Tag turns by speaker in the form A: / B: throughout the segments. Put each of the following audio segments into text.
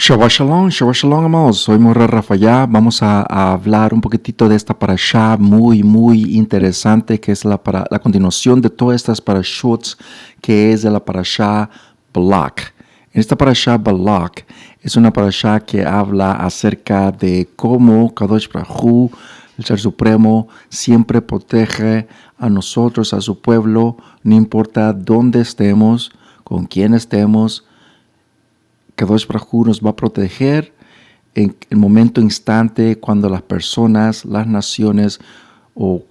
A: Shabbat Shalom, amados. Soy Morra Rafayá. Vamos a hablar un poquitito de esta parashá muy interesante, que es la continuación de todas estas parashot, que es de la parashá Balak. En esta parashá Balak es una parashá que habla acerca de cómo Kadosh Baruj Hu, el Ser Supremo, siempre protege a nosotros, a su pueblo, no importa dónde estemos, con quién estemos. Kadosh Baruj Hu nos va a proteger en el momento instante cuando las personas, las naciones o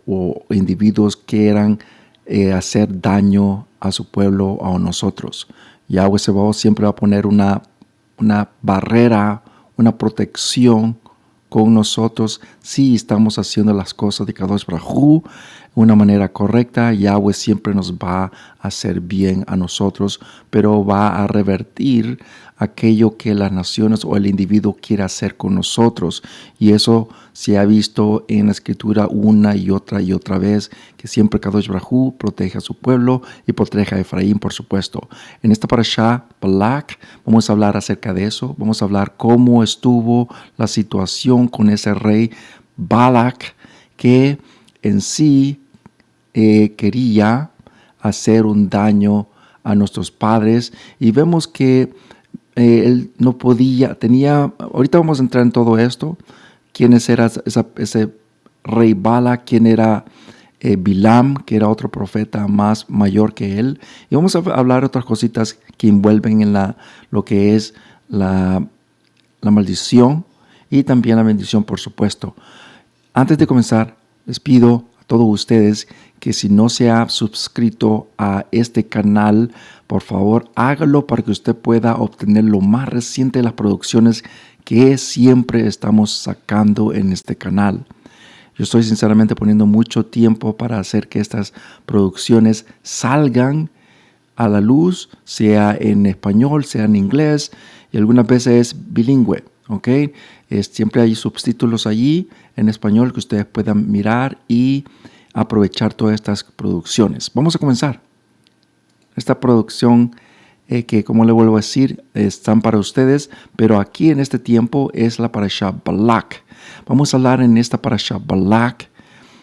A: individuos quieran hacer daño a su pueblo o a nosotros. Yahweh Sebaot siempre va a poner una barrera, una protección con nosotros si estamos haciendo las cosas de Kadosh Baruj Hu de una manera correcta. Yahweh siempre nos va a hacer bien a nosotros, pero va a revertir aquello que las naciones o el individuo quiere hacer con nosotros. Y eso se ha visto en la Escritura una y otra vez, que siempre Kadosh Baruj Hu protege a su pueblo y protege a Efraín, por supuesto. En esta parashá, Balak, vamos a hablar acerca de eso. Vamos a hablar cómo estuvo la situación con ese rey Balak, que en sí quería hacer un daño a nuestros padres. Y vemos que él no podía, ahorita vamos a entrar en todo esto, quién era ese rey Bala, quién era Bilam, que era otro profeta más mayor que él. Y vamos a hablar de otras cositas que envuelven en lo que es la maldición y también la bendición, por supuesto. Antes de comenzar, les pido a todos ustedes que si no se ha suscrito a este canal, por favor hágalo para que usted pueda obtener lo más reciente de las producciones que siempre estamos sacando en este canal. Yo estoy sinceramente poniendo mucho tiempo para hacer que estas producciones salgan a la luz, sea en español, sea en inglés, y algunas veces es bilingüe. ¿Okay? Siempre hay subtítulos allí en español que ustedes puedan mirar y aprovechar todas estas producciones. Vamos a comenzar. Esta producción que, como le vuelvo a decir, están para ustedes, pero aquí en este tiempo es la parashá Balak. Vamos a hablar en esta parashá Balak,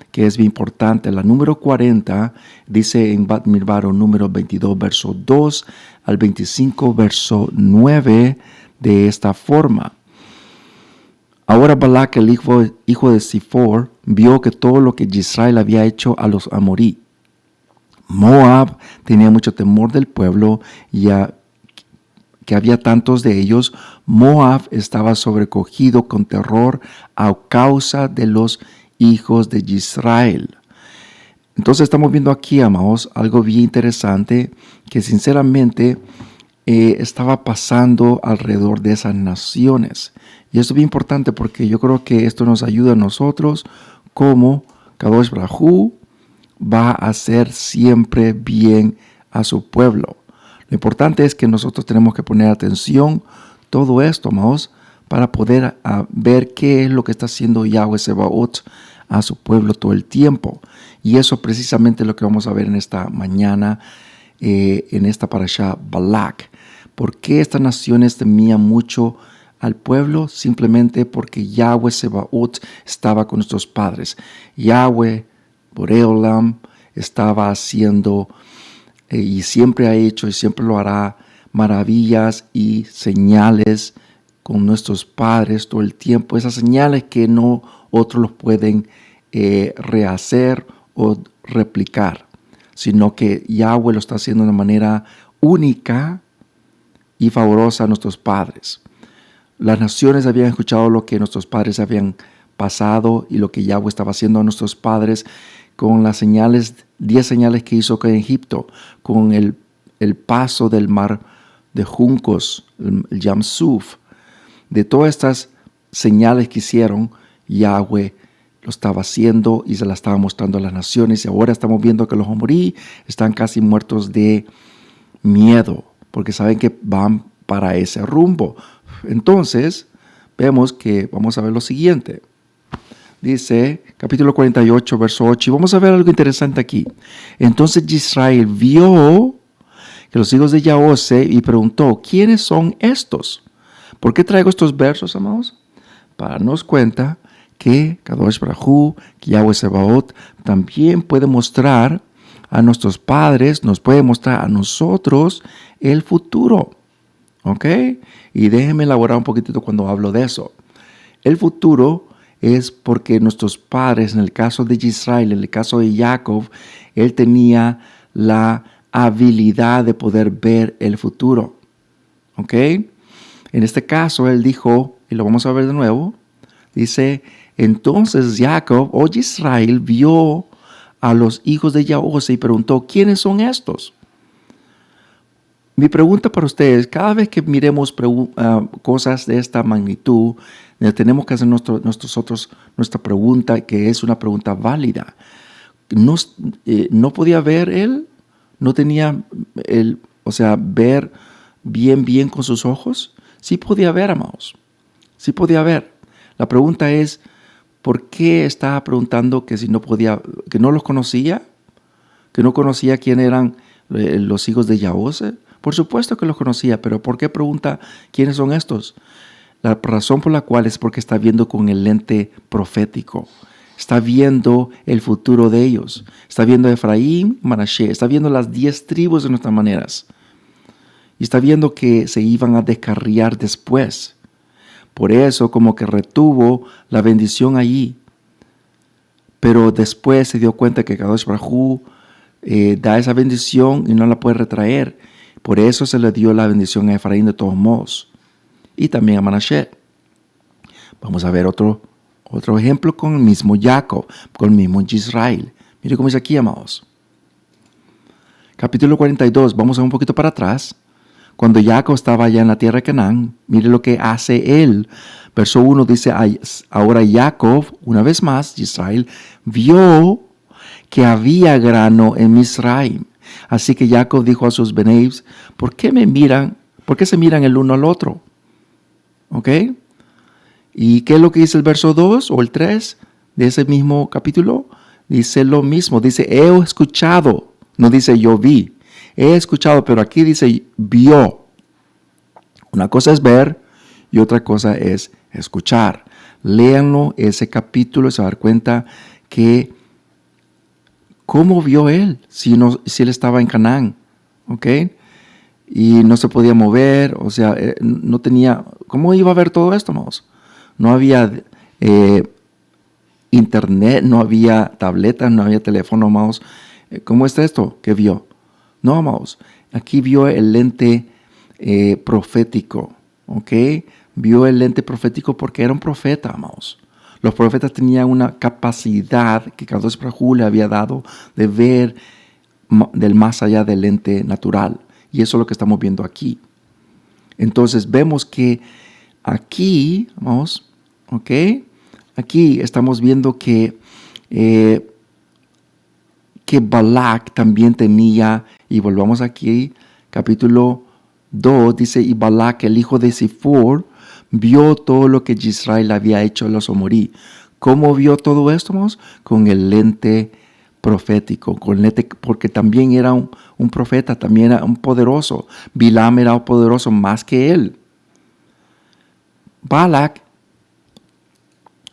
A: que es bien importante. La número 40 dice en Bat Mirvaro número 22, verso 2 al 25, verso 9, de esta forma. Ahora Balak, el hijo de Zifor, vio que todo lo que Israel había hecho a los amorí. Moab tenía mucho temor del pueblo, ya que había tantos de ellos. Moab estaba sobrecogido con terror a causa de los hijos de Israel. Entonces estamos viendo aquí, amados, algo bien interesante que sinceramente estaba pasando alrededor de esas naciones. Y esto es bien importante porque yo creo que esto nos ayuda a nosotros como Kadosh Baruj Hu va a hacer siempre bien a su pueblo. Lo importante es que nosotros tenemos que poner atención a todo esto, amados, para poder ver qué es lo que está haciendo Yahweh Sebaot a su pueblo todo el tiempo. Y eso precisamente es lo que vamos a ver en esta mañana, en esta parashá Balak. ¿Por qué estas naciones temían mucho al pueblo? Simplemente porque Yahweh Sebaot estaba con nuestros padres. Yahweh Boreolam estaba haciendo y siempre ha hecho y siempre lo hará maravillas y señales con nuestros padres todo el tiempo. Esas señales que no otros los pueden rehacer o replicar, sino que Yahweh lo está haciendo de una manera única y favorosa a nuestros padres. Las naciones habían escuchado lo que nuestros padres habían pasado y lo que Yahweh estaba haciendo a nuestros padres con las señales, 10 señales que hizo en Egipto, con el paso del mar de juncos, el Yam Suf. De todas estas señales que hicieron, Yahweh lo estaba haciendo y se la estaba mostrando a las naciones. Y ahora estamos viendo que los amorí están casi muertos de miedo, porque saben que van para ese rumbo. Entonces, vemos que vamos a ver lo siguiente. Dice, capítulo 48, verso 8, y vamos a ver algo interesante aquí. Entonces Israel vio que los hijos de Yahose y preguntó, ¿quiénes son estos? ¿Por qué traigo estos versos, amados? Para darnos cuenta que Kadosh Baruj Hu, que Yahweh Sebaot, también puede mostrar a nuestros padres, nos puede mostrar a nosotros el futuro. ¿Ok? Y déjenme elaborar un poquitito cuando hablo de eso. El futuro es porque nuestros padres, en el caso de Israel, en el caso de Jacob, él tenía la habilidad de poder ver el futuro. ¿Ok? En este caso, él dijo, y lo vamos a ver de nuevo, dice, entonces Jacob o Israel vio a los hijos de Jahose y preguntó, ¿quiénes son estos? Mi pregunta para ustedes, cada vez que miremos cosas de esta magnitud, tenemos que hacer nuestra pregunta, que es una pregunta válida. ¿No podía ver él? ¿No tenía ver bien con sus ojos? Sí podía ver, amados. Sí podía ver. La pregunta es, ¿por qué estaba preguntando que si no podía, que no los conocía? ¿Que no conocía quién eran los hijos de Jahose? Por supuesto que los conocía, pero ¿por qué pregunta quiénes son estos? La razón por la cual es porque está viendo con el lente profético. Está viendo el futuro de ellos. Está viendo a Efraín, Manashe. Está viendo las 10 tribus de nuestras maneras. Y está viendo que se iban a descarriar después. Por eso como que retuvo la bendición allí. Pero después se dio cuenta que Kadosh Baruj Hu da esa bendición y no la puede retraer. Por eso se le dio la bendición a Efraín de todos modos. Y también a Manashe. Vamos a ver otro ejemplo con el mismo Jacob, con el mismo Israel. Mire cómo dice aquí, amados. Capítulo 42, vamos a un poquito para atrás. Cuando Jacob estaba allá en la tierra de Canaán, mire lo que hace él. Verso 1 dice, ahora Jacob, una vez más, Israel, vio que había grano en Misraim. Así que Jacob dijo a sus beneis, ¿por qué se miran el uno al otro? ¿Ok? ¿Y qué es lo que dice el verso 2 o el 3 de ese mismo capítulo? Dice lo mismo, dice, he escuchado, no dice yo vi. He escuchado, pero aquí dice vio. Una cosa es ver y otra cosa es escuchar. Léanlo ese capítulo y se van a dar cuenta que cómo vio él si él estaba en Canaán, ¿ok? Y no se podía mover, no tenía, ¿cómo iba a ver todo esto, amados? No había internet, no había tabletas, no había teléfono, amados. ¿Cómo está esto que vio? No, amados. Aquí vio el lente profético, ¿ok? Vio el lente profético porque era un profeta, amados. Los profetas tenían una capacidad que Kadosh Baruj Hu le había dado de ver del más allá del lente natural. Y eso es lo que estamos viendo aquí. Entonces vemos que aquí, vamos, ¿ok? Aquí estamos viendo que Balak también tenía, y volvamos aquí, capítulo 2, dice, y Balak, el hijo de Zifor, vio todo lo que Israel había hecho a los Amorí. ¿Cómo vio todo esto, vamos? Con el lente profético, porque también era un profeta, también era un poderoso. Bilam era un poderoso más que él. Balak,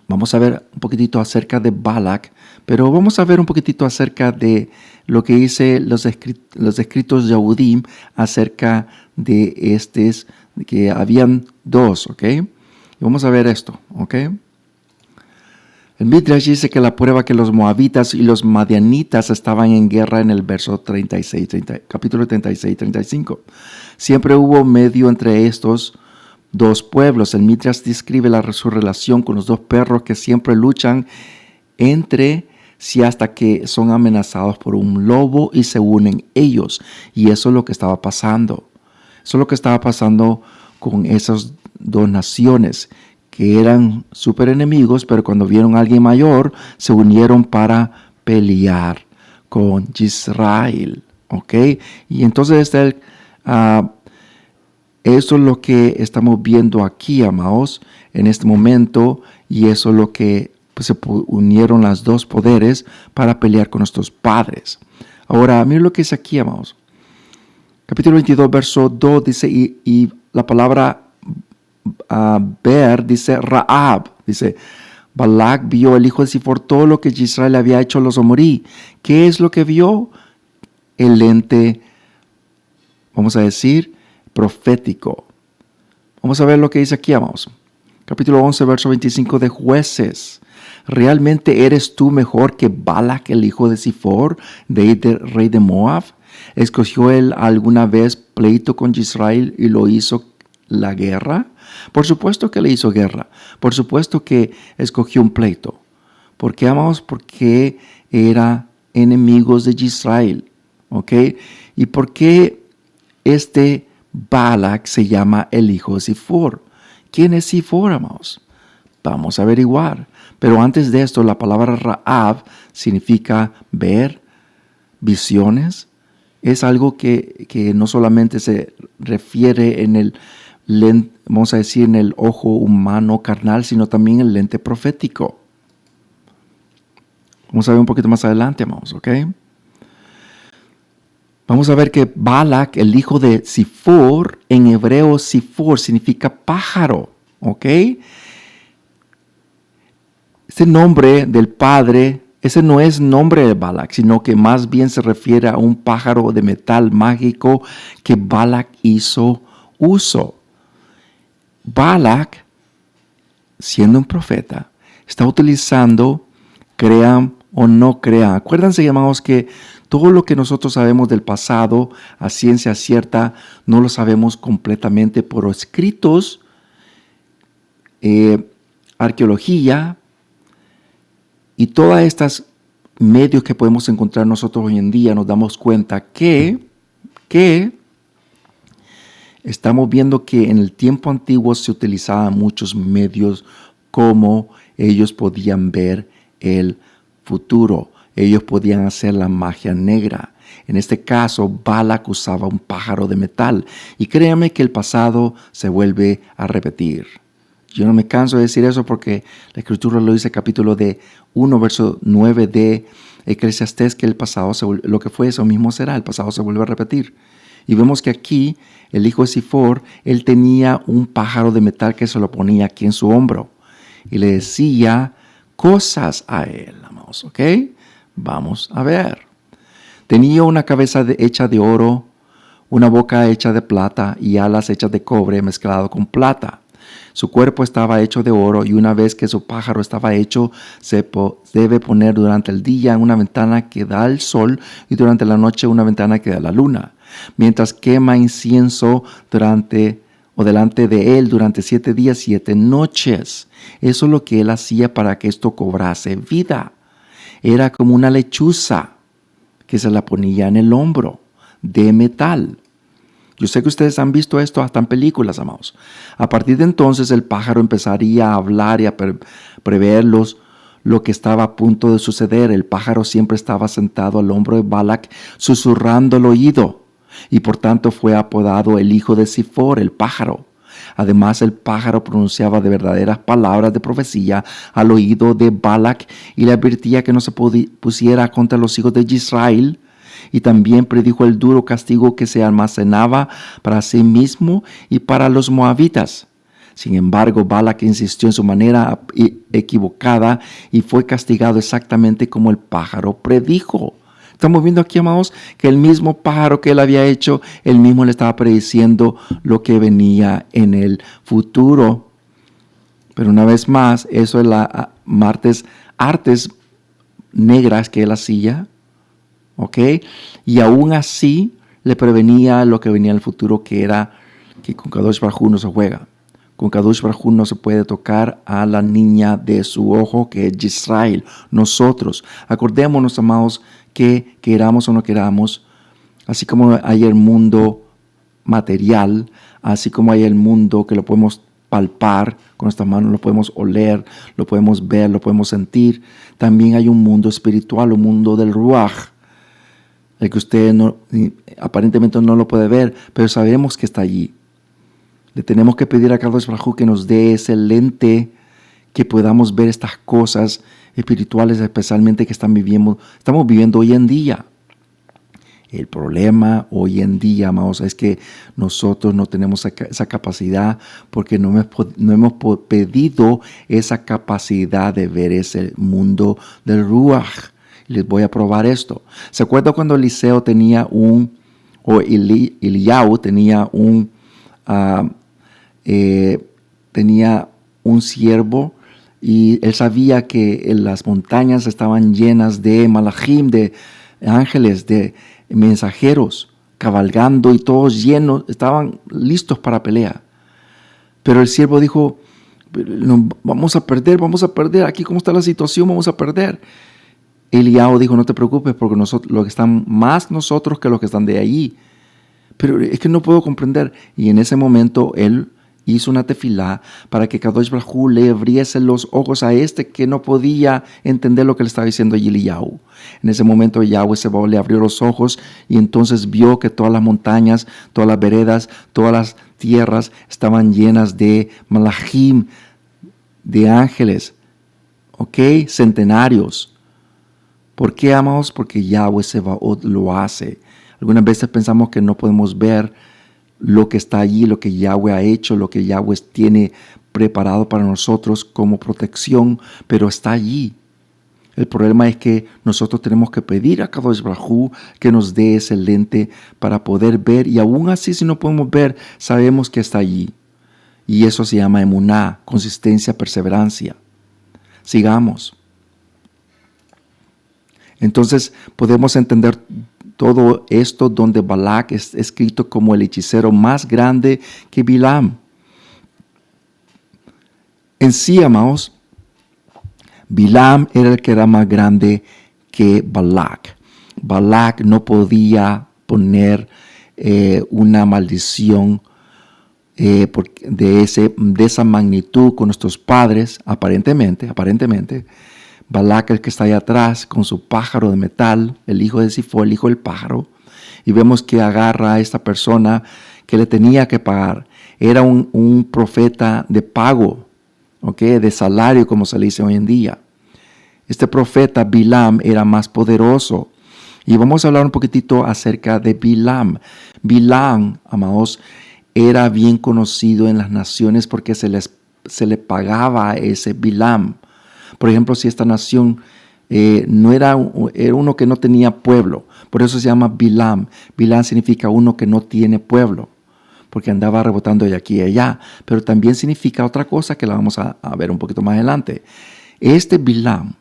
A: vamos a ver un poquitito acerca de Balak, pero vamos a ver un poquitito acerca de lo que dice los escritos Yahudim acerca de que habían dos, ¿ok? Y vamos a ver esto, ¿ok? El Midrash dice que la prueba que los moabitas y los madianitas estaban en guerra en el verso 36, capítulo 36, 35. Siempre hubo medio entre estos dos pueblos. El Midrash describe su relación con los dos perros que siempre luchan entre sí hasta que son amenazados por un lobo y se unen ellos. Y eso es lo que estaba pasando. Eso es lo que estaba pasando con esas dos naciones que eran súper enemigos, pero cuando vieron a alguien mayor, se unieron para pelear con Israel. ¿Ok? Y entonces eso es lo que estamos viendo aquí, amados, en este momento, y eso es lo que se unieron los dos poderes para pelear con nuestros padres. Ahora, miren lo que dice aquí, amados. Capítulo 22, verso 2 dice, y la palabra ver, dice Raab, dice, Balac vio el hijo de Zifor todo lo que Israel había hecho a los amorí. ¿Qué es lo que vio? El lente, vamos a decir, profético. Vamos a ver lo que dice aquí, amados. Capítulo 11, verso 25 de Jueces. ¿Realmente eres tú mejor que Balac, el hijo de Zifor, rey de Moab? ¿Escogió él alguna vez pleito con Israel y lo hizo la guerra? Por supuesto que le hizo guerra. Por supuesto que escogió un pleito. ¿Por qué, amados? Porque era enemigos de Israel. ¿Ok? ¿Y por qué este Balac se llama el hijo de Zifor? ¿Quién es Zifor, amados? Vamos a averiguar. Pero antes de esto, la palabra Raab significa ver, visiones. Es algo que no solamente se refiere en el lente, vamos a decir, en el ojo humano carnal, sino también el lente profético. Vamos a ver un poquito más adelante, amados, ¿ok? Vamos a ver que Balac, el hijo de Zifor, en hebreo Zifor significa pájaro, ¿ok? Este nombre del padre, ese no es nombre de Balac, sino que más bien se refiere a un pájaro de metal mágico que Balac hizo uso. Balac, siendo un profeta, está utilizando, crean o no crean. Acuérdense, amados, que todo lo que nosotros sabemos del pasado a ciencia cierta no lo sabemos completamente por escritos, arqueología y todas estas medios que podemos encontrar nosotros hoy en día. Nos damos cuenta que estamos viendo que en el tiempo antiguo se utilizaban muchos medios como ellos podían ver el futuro. Ellos podían hacer la magia negra. En este caso, Balac usaba un pájaro de metal. Y créanme que el pasado se vuelve a repetir. Yo no me canso de decir eso porque la Escritura lo dice, capítulo 1, verso 9 de Eclesiastés, que el pasado, lo que fue, eso mismo será. El pasado se vuelve a repetir. Y vemos que aquí, el hijo de Zifor, él tenía un pájaro de metal que se lo ponía aquí en su hombro. Y le decía cosas a él, amados, ¿ok? Vamos a ver. Tenía una cabeza hecha de oro, una boca hecha de plata y alas hechas de cobre mezclado con plata. Su cuerpo estaba hecho de oro y una vez que su pájaro estaba hecho, se debe poner durante el día en una ventana que da al sol y durante la noche una ventana que da a la luna. Mientras quema incienso delante de él durante 7 días, 7 noches. Eso es lo que él hacía para que esto cobrase vida. Era como una lechuza que se la ponía en el hombro de metal. Yo sé que ustedes han visto esto hasta en películas, amados. A partir de entonces el pájaro empezaría a hablar y a prever lo que estaba a punto de suceder. El pájaro siempre estaba sentado al hombro de Balac, susurrando al oído, y por tanto fue apodado el hijo de Zifor, el pájaro. Además, el pájaro pronunciaba de verdaderas palabras de profecía al oído de Balac y le advertía que no se pusiera contra los hijos de Israel. Y también predijo el duro castigo que se almacenaba para sí mismo y para los moabitas. Sin embargo, Balac insistió en su manera equivocada y fue castigado exactamente como el pájaro predijo. Estamos viendo aquí, amados, que el mismo pájaro que él había hecho, él mismo le estaba prediciendo lo que venía en el futuro. Pero una vez más, eso es artes negras que él hacía, ¿ok? Y aún así le prevenía lo que venía en el futuro, que era que con Kadosh Baruj Hu no se juega. Con Kadosh Baruj Hu no se puede tocar a la niña de su ojo, que es Israel, nosotros. Acordémonos, amados, que queramos o no queramos, así como hay el mundo material, así como hay el mundo que lo podemos palpar con nuestras manos, lo podemos oler, lo podemos ver, lo podemos sentir, también hay un mundo espiritual, un mundo del Ruach, el que usted aparentemente no lo puede ver, pero sabemos que está allí. Le tenemos que pedir a Kadosh Baruj Hu que nos dé ese lente que podamos ver estas cosas espirituales, especialmente que estamos viviendo hoy en día. El problema hoy en día, amados, es que nosotros no tenemos esa capacidad porque no hemos pedido esa capacidad de ver ese mundo del Ruach. Les voy a probar esto. ¿Se acuerdan cuando Eliseo tenía Eliyahu tenía tenía un siervo y él sabía que las montañas estaban llenas de malachim, de ángeles, de mensajeros cabalgando y todos llenos, estaban listos para pelea. Pero el siervo dijo, no, vamos a perder, aquí cómo está la situación, vamos a perder. Eliyahu dijo, no te preocupes porque lo que están más nosotros que los que están de allí. Pero es que no puedo comprender. Y en ese momento él hizo una tefilá para que Kadosh Baruj Hu le abriese los ojos a que no podía entender lo que le estaba diciendo Eliyahu. En ese momento Yahweh Sebaot le abrió los ojos y entonces vio que todas las montañas, todas las veredas, todas las tierras estaban llenas de malachim, de ángeles, centenarios. ¿Por qué, amados? Porque Yahweh Sebaot lo hace. Algunas veces pensamos que no podemos ver lo que está allí, lo que Yahweh ha hecho, lo que Yahweh tiene preparado para nosotros como protección, pero está allí. El problema es que nosotros tenemos que pedir a Kadosh Baruj Hu que nos dé ese lente para poder ver, y aún así si no podemos ver, sabemos que está allí. Y eso se llama emuná, consistencia, perseverancia. Sigamos. Entonces podemos entender todo esto donde Balak es escrito como el hechicero más grande que Bilam. En sí, amados, Bilam era el que era más grande que Balak. Balak no podía poner una maldición de esa magnitud con nuestros padres, aparentemente. Balak, el que está ahí atrás, con su pájaro de metal, el hijo de Sifó, el hijo del pájaro, y vemos que agarra a esta persona que le tenía que pagar. Era un profeta de pago, de salario, como se le dice hoy en día. Este profeta Bilam era más poderoso. Y vamos a hablar un poquitito acerca de Bilam. Bilam, amados, era bien conocido en las naciones porque se le pagaba a ese Bilam. Por ejemplo, si esta nación era uno que no tenía pueblo, por eso se llama Bilam. Bilam significa uno que no tiene pueblo, porque andaba rebotando de aquí y allá. Pero también significa otra cosa que la vamos a ver un poquito más adelante. Este Bilam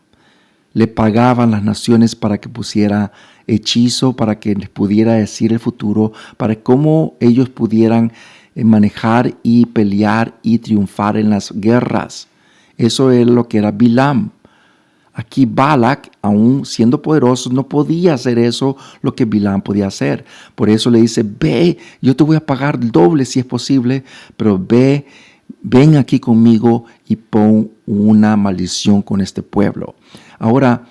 A: le pagaban las naciones para que pusiera hechizo, para que les pudiera decir el futuro, para cómo ellos pudieran manejar y pelear y triunfar en las guerras. Eso es lo que era Bilam. Aquí Balak, aún siendo poderoso, no podía hacer eso, lo que Bilam podía hacer. Por eso le dice, ve, yo te voy a pagar el doble si es posible, pero ven aquí conmigo y pon una maldición con este pueblo. Ahora,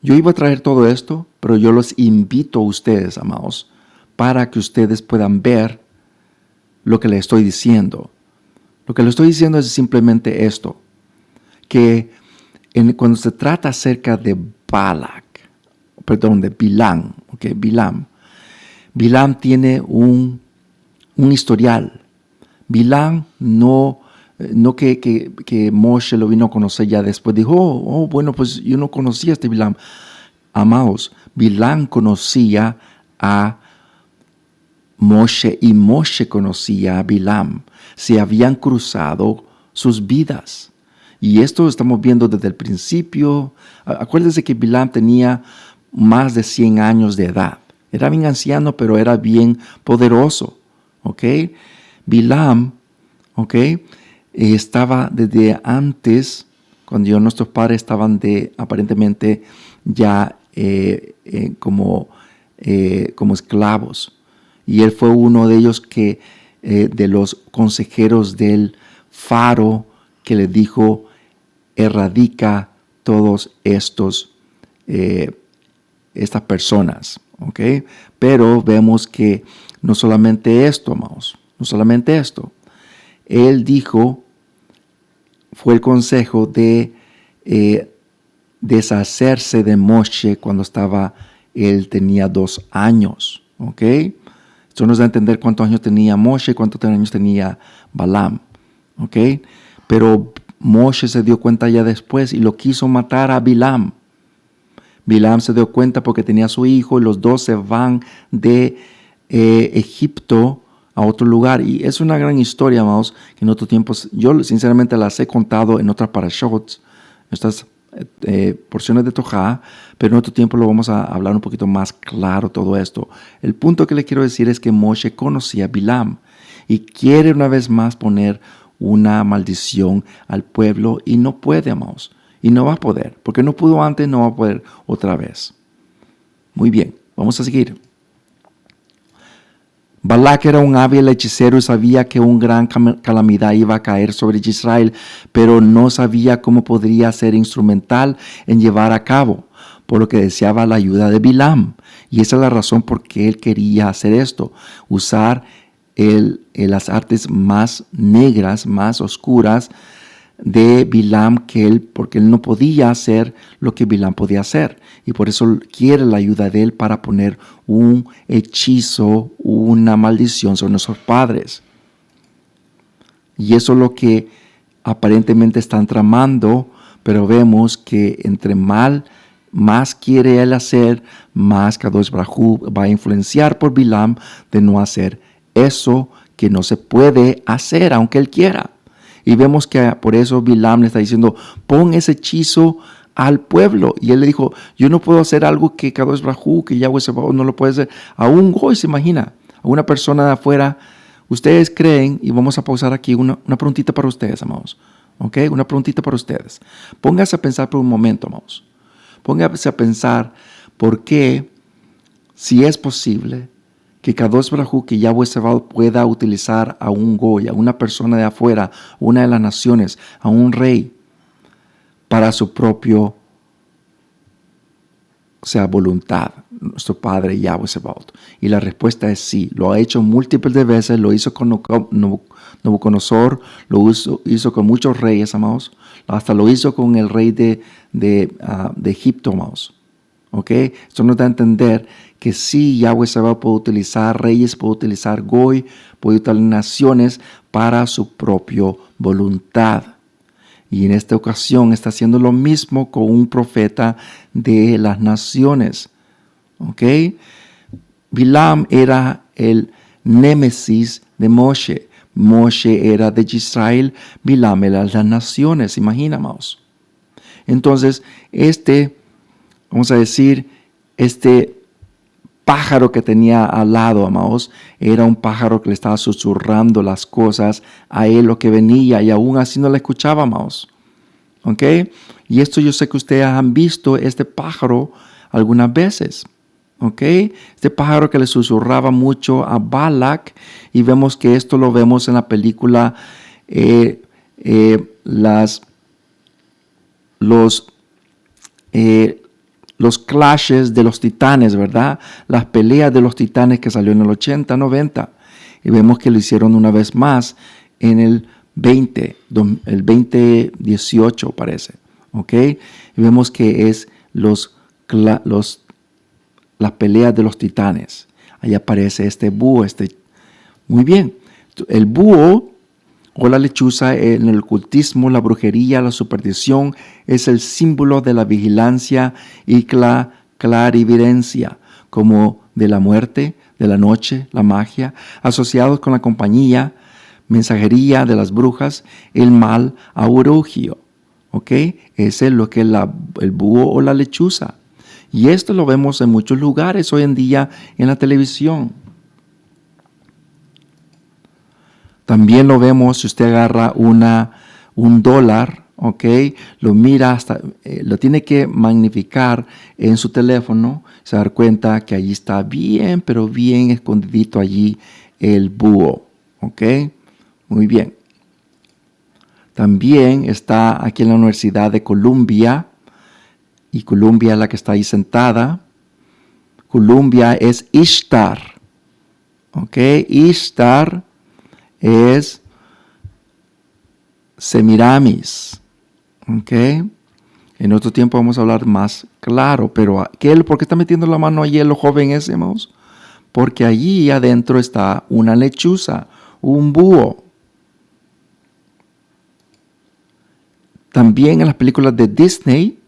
A: yo iba a traer todo esto, pero yo los invito a ustedes, amados, para que ustedes puedan ver lo que les estoy diciendo. Lo que le estoy diciendo es simplemente esto, que cuando se trata acerca de Bilam, Bilam tiene un historial. Bilam no que Moshe lo vino a conocer ya después, dijo, bueno, pues yo no conocía a este Bilam. Amados, Bilam conocía a Moshe y Moshe conocía a Bilam. Se habían cruzado sus vidas. Y esto lo estamos viendo desde el principio. Acuérdense que Bilam tenía más de 100 años de edad. Era bien anciano, pero era bien poderoso. Bilam, estaba desde antes, cuando nuestros padres estaban aparentemente ya como esclavos. Y él fue uno de ellos de los consejeros del faro que le dijo, erradica todos estas personas. Pero vemos que no solamente esto, amados, no solamente esto. Él dijo, fue el consejo de deshacerse de Moshe cuando estaba él tenía 2 años. ¿Ok? Esto nos da a entender cuántos años tenía Moshe y cuántos años tenía Balaam. ¿Ok? Pero Moshe se dio cuenta ya después y lo quiso matar a Bilam. Bilam se dio cuenta porque tenía a su hijo y los dos se van de Egipto a otro lugar. Y es una gran historia, amados, que en otros tiempos, yo sinceramente las he contado en otras parashot, estas porciones de Tojá, pero en otro tiempo lo vamos a hablar un poquito más claro todo esto. El punto que le quiero decir es que Moshe conocía a Bilam y quiere una vez más poner una maldición al pueblo y no puede, amados. Y no va a poder, porque no pudo antes, no va a poder otra vez. Muy bien, vamos a seguir. Balac era un hábil hechicero y sabía que una gran calamidad iba a caer sobre Israel, pero no sabía cómo podría ser instrumental en llevar a cabo, por lo que deseaba la ayuda de Bilam. Y esa es la razón por qué él quería hacer esto, usar las artes más negras, más oscuras de Bilam porque él no podía hacer lo que Bilam podía hacer. Y por eso quiere la ayuda de él para poner un hechizo, una maldición sobre nuestros padres. Y eso es lo que aparentemente están tramando, pero vemos que entre más quiere él hacer, más Kadosh Baruj Hu va a influenciar por Bilam de no hacer eso que no se puede hacer aunque él quiera. Y vemos que por eso Bilam le está diciendo, pon ese hechizo al pueblo. Y él le dijo, yo no puedo hacer algo que Kadosh Baruj Hu, que Yahweh Sebaot no lo puede hacer. A un goy, se imagina, a una persona de afuera. Ustedes creen, y vamos a pausar aquí una preguntita para ustedes, amados. ¿Ok? Una preguntita para ustedes. Póngase a pensar por un momento, amados. Póngase a pensar por qué, si es posible, que Kadosh Baruj Hu, que Yahweh Sebaot pueda utilizar a un goy, a una persona de afuera, una de las naciones, a un rey, para su propio, voluntad, nuestro Padre Yahweh Sebaot. Y la respuesta es sí. Lo ha hecho múltiples de veces, lo hizo con Nabucodonosor, lo hizo con muchos reyes, amados, hasta lo hizo con el rey de Egipto, amados. ¿Ok? Esto nos da a entender que sí, Yahweh Sebaot puede utilizar reyes, puede utilizar goy, puede utilizar naciones para su propia voluntad. Y en esta ocasión está haciendo lo mismo con un profeta de las naciones. ¿Ok? Bilam era el némesis de Moshe. Moshe era de Israel, Bilam era de las naciones, imaginamos. Entonces, vamos a decir, este pájaro que tenía al lado, amados, era un pájaro que le estaba susurrando las cosas a él, lo que venía, y aún así no le escuchaba, amados. ¿Ok? Y esto yo sé que ustedes han visto este pájaro algunas veces. ¿Ok? Este pájaro que le susurraba mucho a Balak, y vemos que esto lo vemos en la película los clashes de los titanes, ¿verdad? Las peleas de los titanes que salió en el 80, 90. Y vemos que lo hicieron una vez más en el 2018 parece. ¿Ok? Y vemos que es las peleas de los titanes. Ahí aparece este búho. Muy bien. El búho o la lechuza en el ocultismo, la brujería, la superstición, es el símbolo de la vigilancia y la clarividencia, como de la muerte, de la noche, la magia, asociados con la compañía, mensajería de las brujas, el mal aurugio. ¿Ok? Ese es lo que es el búho o la lechuza. Y esto lo vemos en muchos lugares hoy en día en la televisión. También lo vemos si usted agarra un dólar, ¿ok? Lo mira lo tiene que magnificar en su teléfono, se da cuenta que allí está bien, pero bien escondidito allí el búho, ¿ok? Muy bien. También está aquí en la Universidad de Columbia, y Columbia es la que está ahí sentada. Columbia es Ishtar, ¿ok? Ishtar es Semiramis, ¿ok? En otro tiempo vamos a hablar más claro, pero ¿por qué está metiendo la mano allí el joven ese, hermanos? Porque allí adentro está una lechuza, un búho. También en las películas de Disney,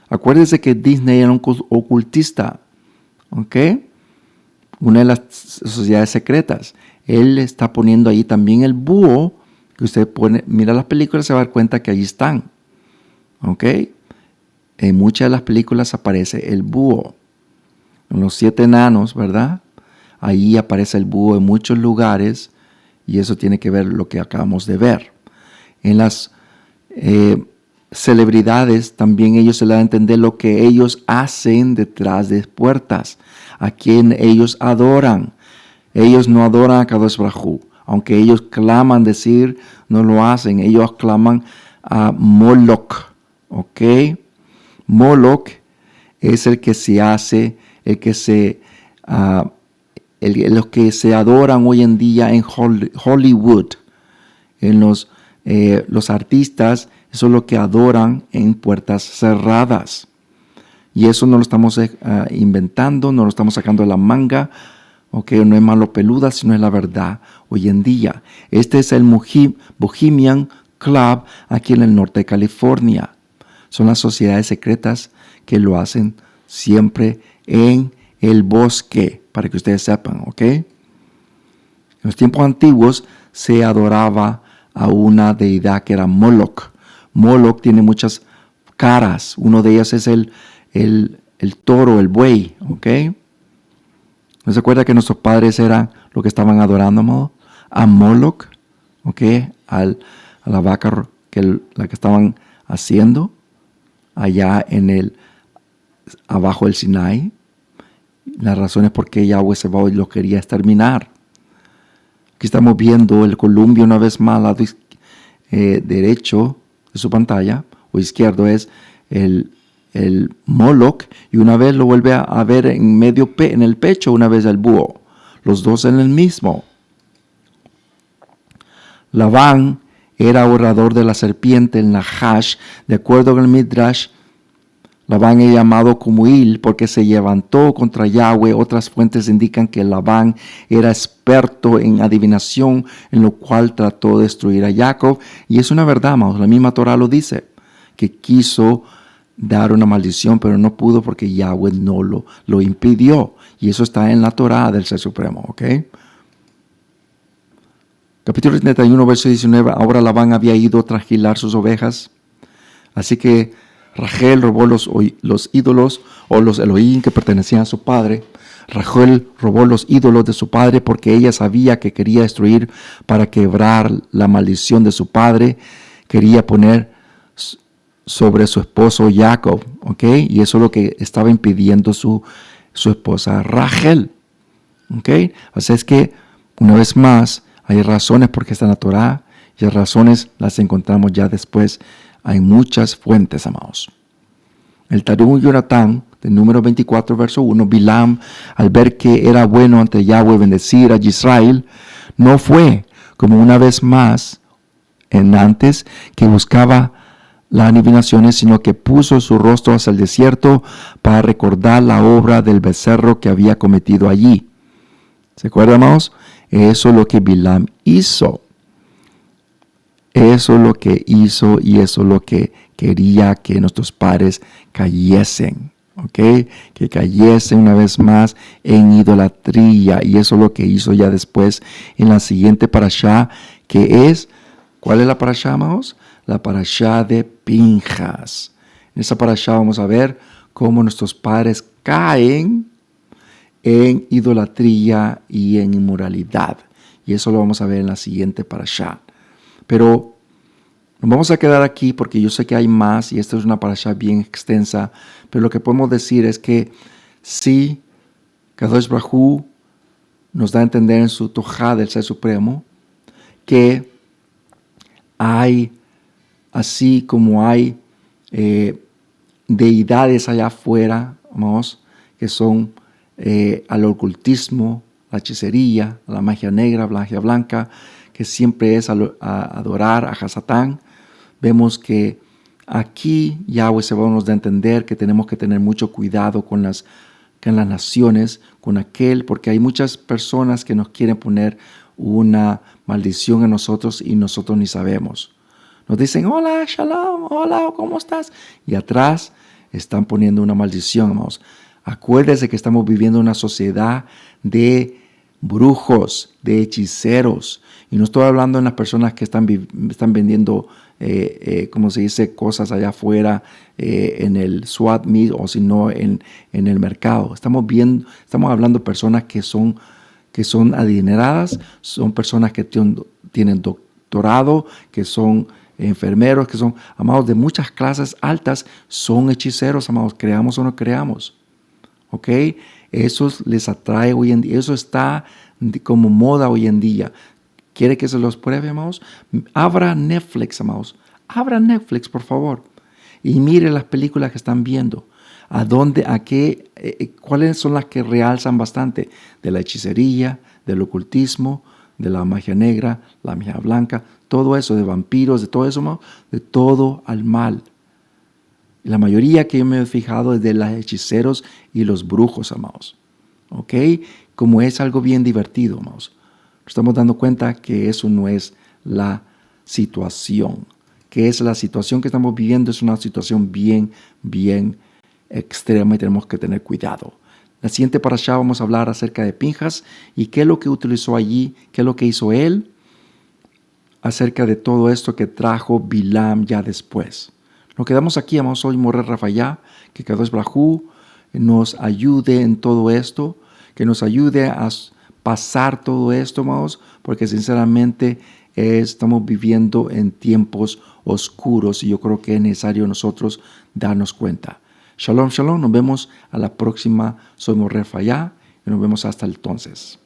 A: acuérdense que Disney era un ocultista, ¿ok? Una de las sociedades secretas. Él está poniendo ahí también el búho, que usted mira las películas y se va a dar cuenta que ahí están, ¿ok? En muchas de las películas aparece el búho. En los 7 enanos, ¿verdad? Ahí aparece el búho en muchos lugares y eso tiene que ver lo que acabamos de ver. En las celebridades también ellos se le da a entender lo que ellos hacen detrás de puertas, a quien ellos adoran. Ellos no adoran a Kadosh Baruj Hu, aunque ellos claman decir, no lo hacen. Ellos claman a Moloch, ¿ok? Moloch es el que se hace, el que se, los que se adoran hoy en día en Hollywood, en los artistas, eso es lo que adoran en puertas cerradas. Y eso no lo estamos inventando, no lo estamos sacando de la manga, okay, no es malo peluda, sino es la verdad hoy en día. Este es el Bohemian Club aquí en el norte de California. Son las sociedades secretas que lo hacen siempre en el bosque, para que ustedes sepan, ¿ok? En los tiempos antiguos se adoraba a una deidad que era Moloch. Moloch tiene muchas caras. Uno de ellas es el toro, el buey, ¿ok? ¿No se acuerda que nuestros padres eran los que estaban adorando a Moloch? ¿Ok? A la vaca la que estaban haciendo allá abajo del Sinai. La razón es porque Yahweh Sebaot lo quería exterminar. Aquí estamos viendo el columpio una vez más al lado derecho de su pantalla, o izquierdo es el Moloch, y una vez lo vuelve a ver en el pecho, una vez el búho. Los dos en el mismo. Labán era orador de la serpiente, el Nahash. De acuerdo con el Midrash, Labán es llamado Cumuil porque se levantó contra Yahweh. Otras fuentes indican que Labán era experto en adivinación, en lo cual trató de destruir a Jacob. Y es una verdad, amados. La misma Torah lo dice, que quiso dar una maldición, pero no pudo porque Yahweh no lo impidió. Y eso está en la Torah del Ser Supremo, ¿ok? Capítulo 31, verso 19. Ahora Labán había ido a trasquilar sus ovejas. Así que Rachel robó los ídolos o los Elohim que pertenecían a su padre. Rachel robó los ídolos de su padre porque ella sabía que quería destruir para quebrar la maldición de su padre. Quería poner sobre su esposo Jacob, ¿ok? Y eso es lo que estaba impidiendo su esposa Rachel, ¿ok? Así es que, una vez más, hay razones porque está en la Torah y las razones las encontramos ya después. Hay muchas fuentes, amados. El Targum Yonatán, del número 24, verso 1, Bilam, al ver que era bueno ante Yahweh bendecir a Israel, no fue como una vez más en antes que buscaba las adivinaciones, sino que puso su rostro hacia el desierto para recordar la obra del becerro que había cometido allí. ¿Se acuerdan, amados? Eso es lo que Bilam hizo. Eso es lo que hizo y eso es lo que quería que nuestros padres cayesen, ¿ok? Que cayesen una vez más en idolatría. Y eso es lo que hizo ya después en la siguiente parashá, que es, ¿cuál es la parashá, amados? La parashá de Pinjas. En esa parashá vamos a ver cómo nuestros padres caen en idolatría y en inmoralidad. Y eso lo vamos a ver en la siguiente parashá. Pero nos vamos a quedar aquí porque yo sé que hay más y esta es una parashá bien extensa, pero lo que podemos decir es que sí, Kadosh Baruj Hu nos da a entender en su Tojá del Ser Supremo que hay, así como hay deidades allá afuera, vamos, que son al ocultismo, la hechicería, la magia negra, la magia blanca, que siempre es a adorar a Hasatán. Vemos que Aquí Yahweh se va a nos da a entender que tenemos que tener mucho cuidado con las naciones, con aquel, porque hay muchas personas que nos quieren poner una maldición en nosotros y nosotros ni sabemos. Nos dicen, hola, shalom, hola, ¿cómo estás? Y atrás están poniendo una maldición, hermanos. Acuérdense que estamos viviendo una sociedad de brujos, de hechiceros. Y no estoy hablando de las personas que están vendiendo, como se dice, cosas allá afuera en el swap meet o si no en el mercado. Estamos hablando de personas que son adineradas, son personas que tienen doctorado, que son enfermeros, que son, amados, de muchas clases altas, son hechiceros, amados, creamos o no creamos. ¿Ok? Eso les atrae hoy en día, eso está como moda hoy en día. ¿Quiere que se los pruebe, amados? Abra Netflix, amados. Abra Netflix, por favor. Y mire las películas que están viendo. ¿Cuáles son las que realzan bastante? De la hechicería, del ocultismo, de la magia negra, la magia blanca, todo eso, de vampiros, de todo eso, amados, de todo al mal. La mayoría que yo me he fijado es de los hechiceros y los brujos, amados. ¿Ok? Como es algo bien divertido, amados. Estamos dando cuenta que eso no es la situación. Que es la situación que estamos viviendo, es una situación bien, bien extrema y tenemos que tener cuidado. La siguiente parashá vamos a hablar acerca de Pinjas y qué es lo que utilizó allí, qué es lo que hizo él acerca de todo esto que trajo Bilam ya después. Nos quedamos aquí, amados, hoy Moré Rafayá, que Kadosh Baruj nos ayude en todo esto, que nos ayude a pasar todo esto, amados, porque sinceramente estamos viviendo en tiempos oscuros y yo creo que es necesario nosotros darnos cuenta. Shalom, shalom, nos vemos a la próxima. Soy Moré Rafayá y nos vemos hasta entonces.